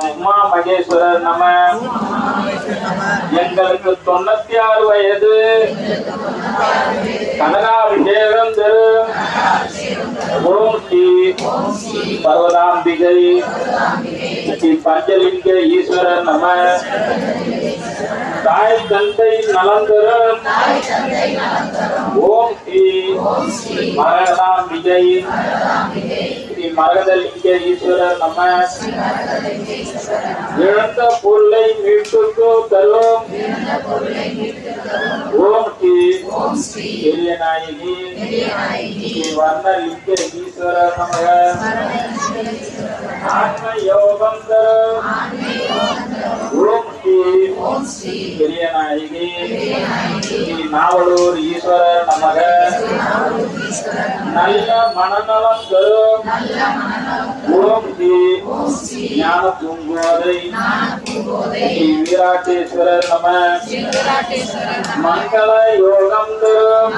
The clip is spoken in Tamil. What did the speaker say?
உமா மகேஸ்வரர் நம. எங்களுக்கு 96 வயது கனகாபிஷேகம் தரும் ஓம் ஸ்ரீ பர்வதாம்பிகை ஸ்ரீ பஞ்சலிங்க ஈஸ்வரர் நம. தாய் தந்தை நலம் தரும் ஓம் ஸ்ரீ மரகதாம்பிகை ஸ்ரீ மரகதலிங்க ஈஸ்வரர் நம. இழந்த பொருளை மீட்டுக்கு தரும் ஓம் ஸ்ரீ பெரியநாயகி ஸ்ரீ வர்ணலிங்க ஈஸ்வரர் நம. ஆத்ம யோகம் தரும் ஓம் ஸ்ரீ பெரியநாயகி ஸ்ரீ நாவலூர் ஈஸ்வரர் நமக. நல்ல மனநலம் தரும் ஓம் ஸ்ரீ ஞான பூங்கோதை ஸ்ரீ வீராட்டேஸ்வரர் நம. மங்கள யோகம் தரும்